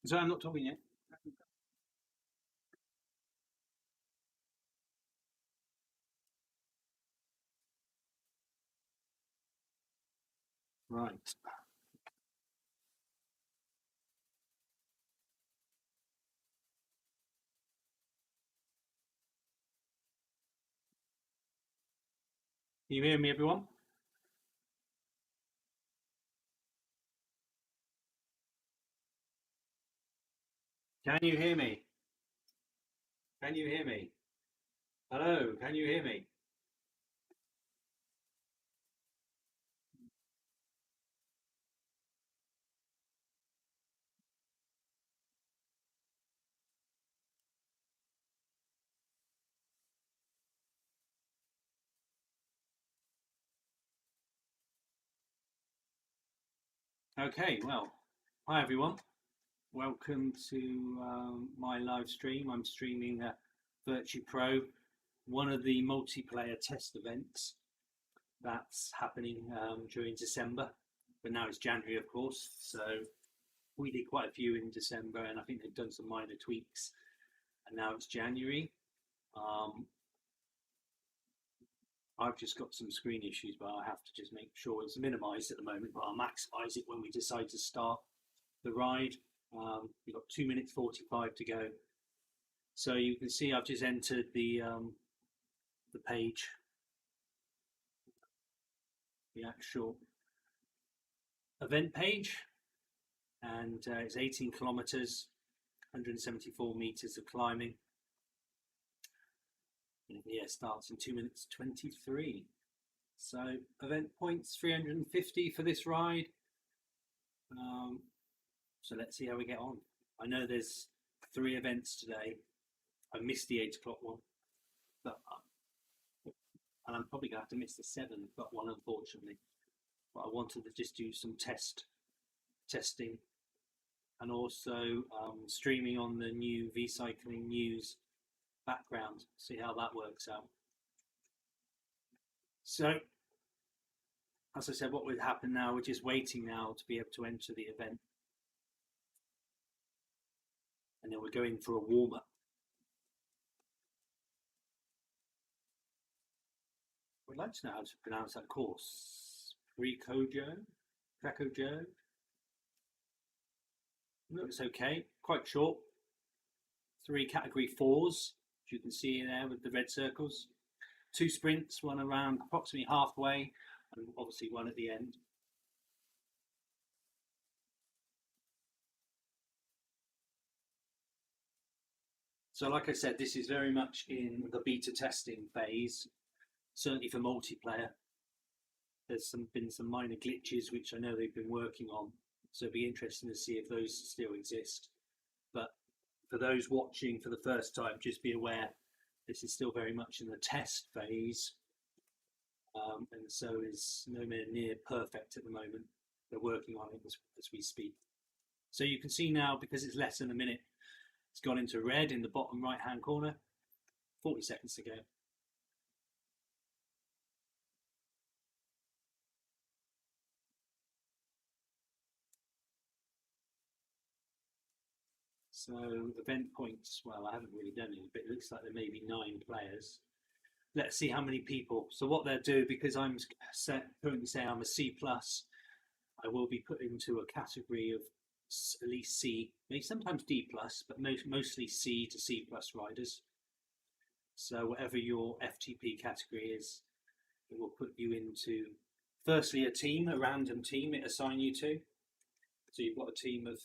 So I'm not talking yet. Right. Can you hear me, everyone? Can you hear me? Can you hear me? Hello, can you hear me? Okay, well, hi everyone. Welcome to my live stream. I'm streaming Virtue Pro, one of the multiplayer test events that's happening during December. But now it's January, of course. So we did quite a few in December, and I think they've done some minor tweaks. And now it's January. Um, I've just got some screen issues, but I have to just make sure it's minimized at the moment, but I'll maximize it when we decide to start the ride. We've got 2 minutes 45 to go. So you can see I've just entered the page, the actual event page, and it's 18 kilometers, 174 meters of climbing. And yeah, starts in 2 minutes 23. So event points 350 for this ride. So let's see how we get on. I know there's 3 events today. I missed the 8 o'clock one, but and I'm probably gonna have to miss the 7 o'clock one, unfortunately. But I wanted to just do some testing and also streaming on the new V-Cycling News background, see how that works out. So, as I said, what would happen now, we're just waiting now to be able to enter the event. And then we're going for a warm-up. I'd like to know how to pronounce that course. Krakojo. Looks okay, quite short. 3 category 4s, as you can see there with the red circles. 2 sprints, one around approximately halfway, and obviously one at the end. So like I said, this is very much in the beta testing phase, certainly for multiplayer. There's been some minor glitches which I know they've been working on, so it'll be interesting to see if those still exist. But for those watching for the first time, just be aware this is still very much in the test phase, and so is nowhere near perfect at the moment. They're working on it as we speak. So you can see now, because it's less than a minute, it's gone into red in the bottom right hand corner. 40 seconds to go. So event points, well, I haven't really done any, but it looks like there may be 9 players. Let's see how many people. So what they'll do, because I'm currently saying I'm a C+, I will be put into a category of at least C, maybe sometimes D+, but mostly C to C+ riders. So whatever your FTP category is, it will put you into, firstly, a team, a random team it assign you to. So you've got a team of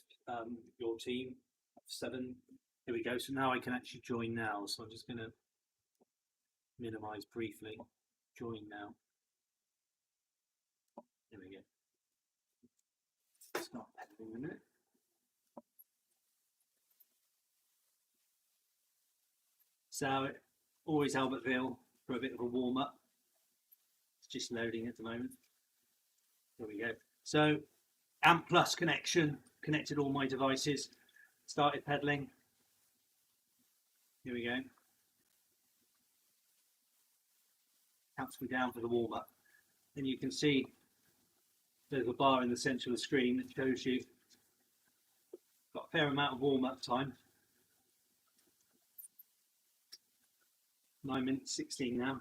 your team of 7. Here we go. So now I can actually join now. So I'm just going to minimize briefly. Join now. There we go. Start pedaling in a minute. So always Albertville for a bit of a warm up. It's just loading at the moment. There we go. So AMP Plus connection, connected all my devices, started pedaling. Here we go. Counts me down for the warm up. Then you can see there's a bar in the centre of the screen that shows you Got a fair amount of warm-up time. 9 minutes 16 now.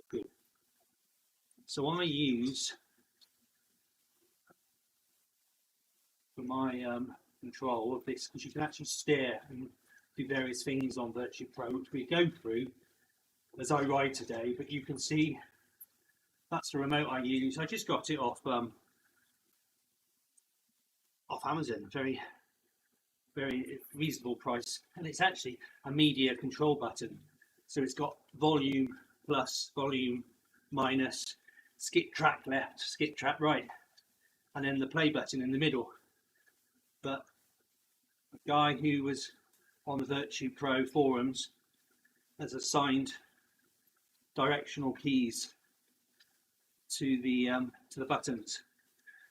Good. So I use for my control of this, because you can actually steer and do various things on Virtue Pro, which we go through as I ride today. But you can see that's the remote I use. I just got it off Amazon, very reasonable price, and it's actually a media control button. So it's got volume plus, volume minus, skip track left, skip track right, and then the play button in the middle. But a guy who was on the Virtue Pro forums has assigned directional keys to the buttons.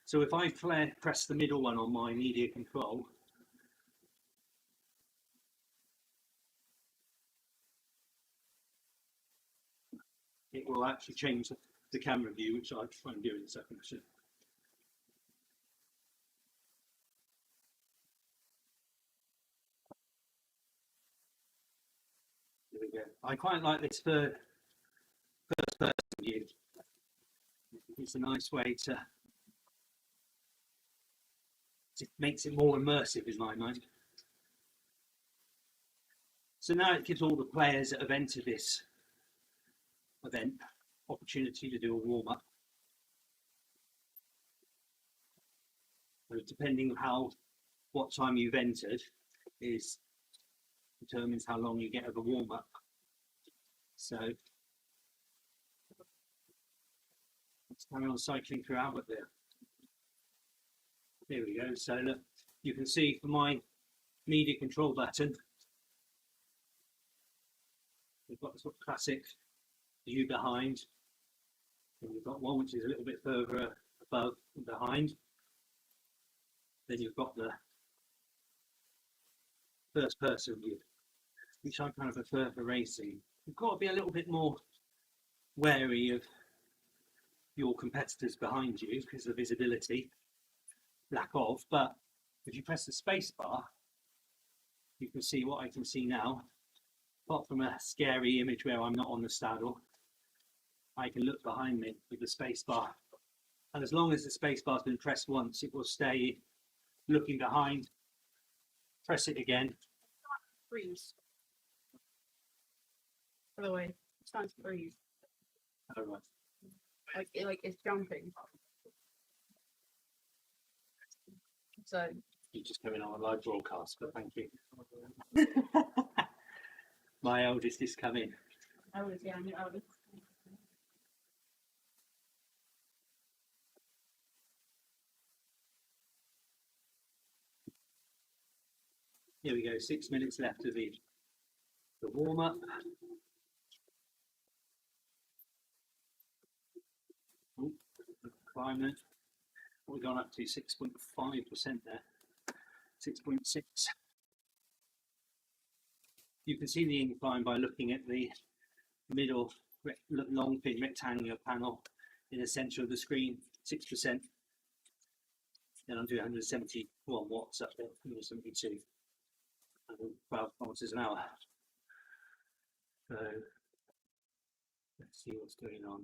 So if I press the middle one on my media control, it will actually change the camera view, which I'll try and do in a second. There we go. I quite like this first person view. It's a nice way to, it makes it more immersive in my mind. So now it gives all the players that have entered this event opportunity to do a warm-up. So depending on what time you've entered determines how long you get of a warm-up. So let's carry on cycling through Albert there. There we go. So look, you can see for my media control button, we've got the sort of classic view behind, and we've got one which is a little bit further above and behind. Then you've got the first person view, which I kind of prefer for racing. You've got to be a little bit more wary of your competitors behind you because of visibility, lack of, but if you press the space bar, you can see what I can see now. Apart from a scary image where I'm not on the saddle, I can look behind me with the space bar, and as long as the space bar's been pressed once, it will stay looking behind. Press it again. Freeze. By the way, it stands freeze. Oh, right. Like it's jumping. So You're just coming on a live broadcast, but thank you. My eldest is coming. I was young. I was. Here we go. 6 minutes left of the warm up. Climate. We've gone up to 6.5% there. 6.6. You can see the incline by looking at the middle long thin rectangular panel in the center of the screen. 6%. Then I'm doing 171 watts up there, 172. 12 kilometers an hour. So let's see what's going on.